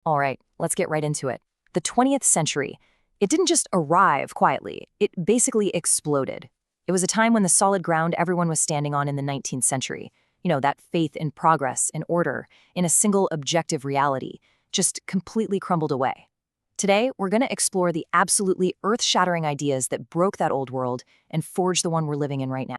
All right, let's get right into it. The 20th century. It didn't just arrive quietly, it basically exploded. It was a time when the solid ground everyone was standing on in the 19th century, that faith in progress, in order, in a single objective reality, just completely crumbled away. Today, we're going to explore the absolutely earth-shattering ideas that broke that old world and forged the one we're living in right now.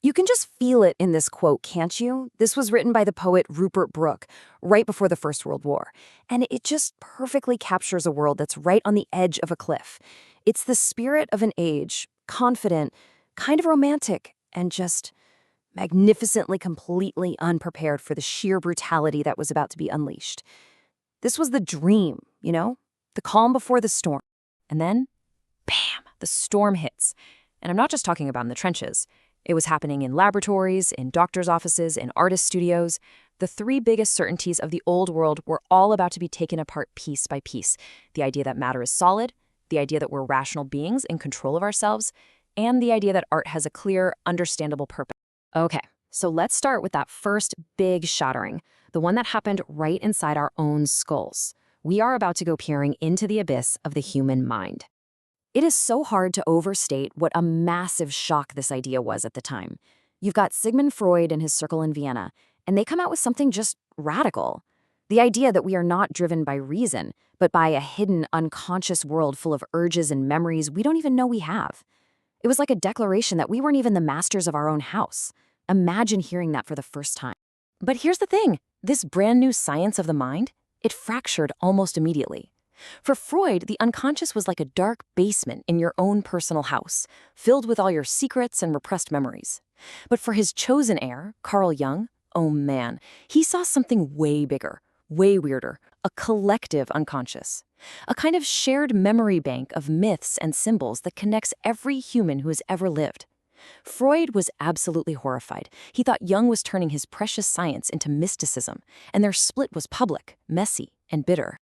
You can just feel it in this quote, can't you? This was written by the poet Rupert Brooke right before the First World War, and it just perfectly captures a world that's right on the edge of a cliff. It's the spirit of an age, confident, kind of romantic, and just magnificently, completely unprepared for the sheer brutality that was about to be unleashed. This was the dream, the calm before the storm. And then, bam, the storm hits. And I'm not just talking about in the trenches. It was happening in laboratories, in doctors' offices, in artist studios. The three biggest certainties of the old world were all about to be taken apart piece by piece. The idea that matter is solid, the idea that we're rational beings in control of ourselves, and the idea that art has a clear, understandable purpose. Okay, so let's start with that first big shattering, the one that happened right inside our own skulls. We are about to go peering into the abyss of the human mind. It is so hard to overstate what a massive shock this idea was at the time. You've got Sigmund Freud and his circle in Vienna, and they come out with something just radical. The idea that we are not driven by reason, but by a hidden, unconscious world full of urges and memories we don't even know we have. It was like a declaration that we weren't even the masters of our own house. Imagine hearing that for the first time. But here's the thing, this brand new science of the mind, it fractured almost immediately. For Freud, the unconscious was like a dark basement in your own personal house, filled with all your secrets and repressed memories. But for his chosen heir, Carl Jung, oh man, he saw something way bigger, way weirder, a collective unconscious. A kind of shared memory bank of myths and symbols that connects every human who has ever lived. Freud was absolutely horrified. He thought Jung was turning his precious science into mysticism, and their split was public, messy, and bitter.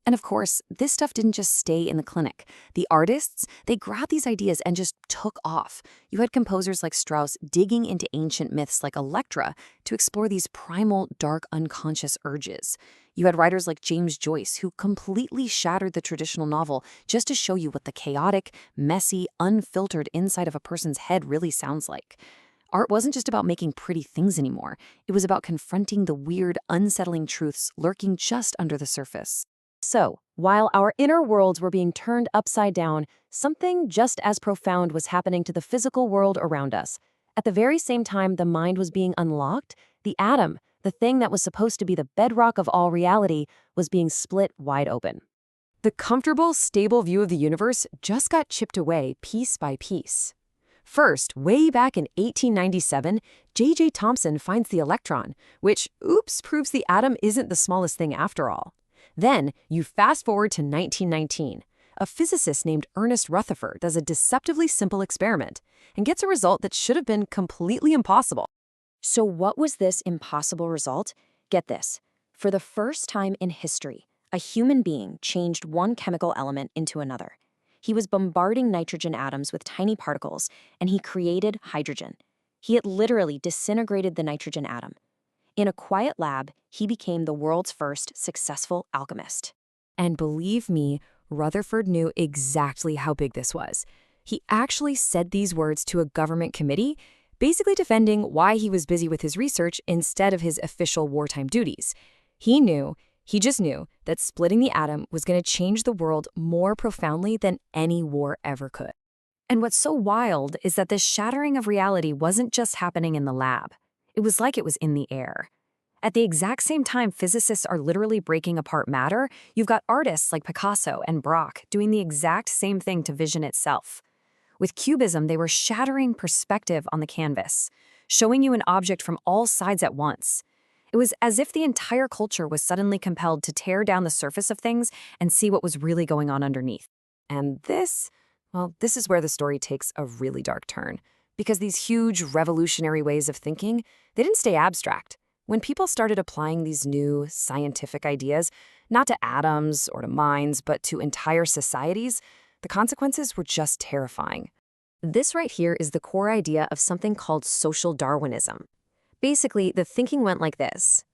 And of course, this stuff didn't just stay in the clinic. The artists, they grabbed these ideas and just took off. You had composers like Strauss digging into ancient myths like Electra to explore these primal, dark, unconscious urges. You had writers like James Joyce who completely shattered the traditional novel just to show you what the chaotic, messy, unfiltered inside of a person's head really sounds like. Art wasn't just about making pretty things anymore. It was about confronting the weird, unsettling truths lurking just under the surface. So, while our inner worlds were being turned upside down, something just as profound was happening to the physical world around us. At the very same time the mind was being unlocked, the atom, the thing that was supposed to be the bedrock of all reality, was being split wide open. The comfortable, stable view of the universe just got chipped away piece by piece. First, way back in 1897, J.J. Thomson finds the electron, which, proves the atom isn't the smallest thing after all. Then, you fast forward to 1919. A physicist named Ernest Rutherford does a deceptively simple experiment and gets a result that should have been completely impossible. So what was this impossible result? Get this. For the first time in history, a human being changed one chemical element into another. He was bombarding nitrogen atoms with tiny particles, and he created hydrogen. He had literally disintegrated the nitrogen atom. In a quiet lab, he became the world's first successful alchemist. And believe me, Rutherford knew exactly how big this was. He actually said these words to a government committee, basically defending why he was busy with his research instead of his official wartime duties. He just knew that splitting the atom was going to change the world more profoundly than any war ever could. And what's so wild is that this shattering of reality wasn't just happening in the lab. It was like it was in the air. At the exact same time physicists are literally breaking apart matter, you've got artists like Picasso and Braque doing the exact same thing to vision itself. With Cubism, they were shattering perspective on the canvas, showing you an object from all sides at once. It was as if the entire culture was suddenly compelled to tear down the surface of things and see what was really going on underneath. And this is where the story takes a really dark turn. Because these huge revolutionary ways of thinking, they didn't stay abstract. When people started applying these new scientific ideas, not to atoms or to minds, but to entire societies, the consequences were just terrifying. This right here is the core idea of something called social Darwinism. Basically, the thinking went like this.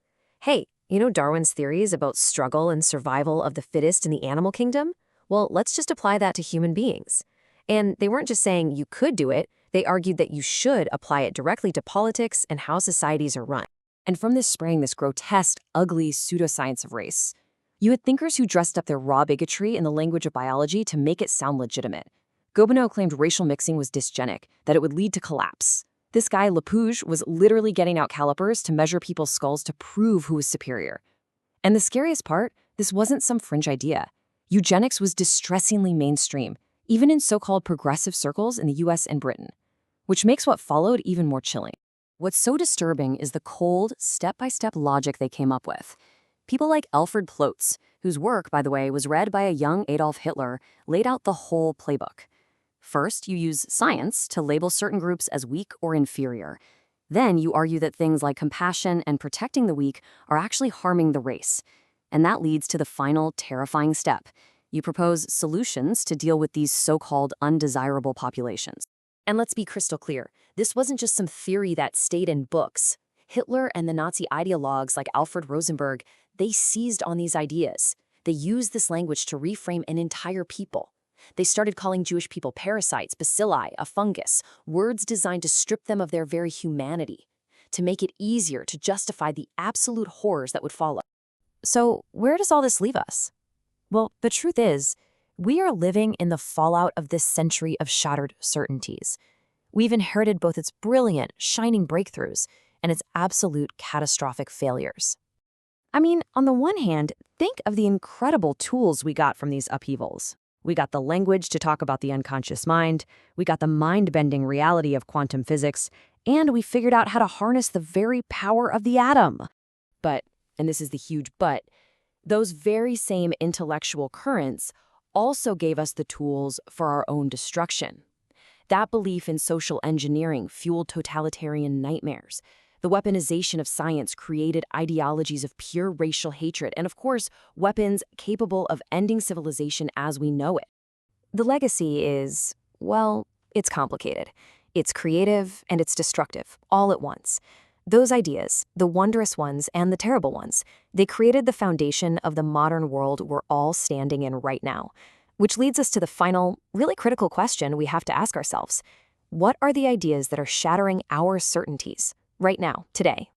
Hey, You know Darwin's theories about struggle and survival of the fittest in the animal kingdom? Well, let's just apply that to human beings. And they weren't just saying you could do it, they argued that you should apply it directly to politics and how societies are run. And from this sprang this grotesque, ugly pseudoscience of race. You had thinkers who dressed up their raw bigotry in the language of biology to make it sound legitimate. Gobineau claimed racial mixing was dysgenic, that it would lead to collapse. This guy, Lapouge, was literally getting out calipers to measure people's skulls to prove who was superior. And the scariest part, this wasn't some fringe idea. Eugenics was distressingly mainstream, even in so-called progressive circles in the US and Britain, which makes what followed even more chilling. What's so disturbing is the cold, step-by-step logic they came up with. People like Alfred Plotz, whose work, by the way, was read by a young Adolf Hitler, laid out the whole playbook. First, you use science to label certain groups as weak or inferior. Then you argue that things like compassion and protecting the weak are actually harming the race. And that leads to the final terrifying step. You propose solutions to deal with these so-called undesirable populations. And let's be crystal clear, this wasn't just some theory that stayed in books. Hitler and the Nazi ideologues like Alfred Rosenberg, they seized on these ideas. They used this language to reframe an entire people. They started calling Jewish people parasites, bacilli, a fungus, words designed to strip them of their very humanity, to make it easier to justify the absolute horrors that would follow. So where does all this leave us? Well, the truth is, we are living in the fallout of this century of shattered certainties. We've inherited both its brilliant, shining breakthroughs and its absolute catastrophic failures. I mean, on the one hand, think of the incredible tools we got from these upheavals. We got the language to talk about the unconscious mind, we got the mind-bending reality of quantum physics, and we figured out how to harness the very power of the atom. But, and this is the huge but, those very same intellectual currents also gave us the tools for our own destruction. That belief in social engineering fueled totalitarian nightmares. The weaponization of science created ideologies of pure racial hatred and, of course, weapons capable of ending civilization as we know it. The legacy is, well, it's complicated. It's creative and it's destructive, all at once. Those ideas, the wondrous ones and the terrible ones, they created the foundation of the modern world we're all standing in right now. Which leads us to the final, really critical question we have to ask ourselves. What are the ideas that are shattering our certainties right now, today?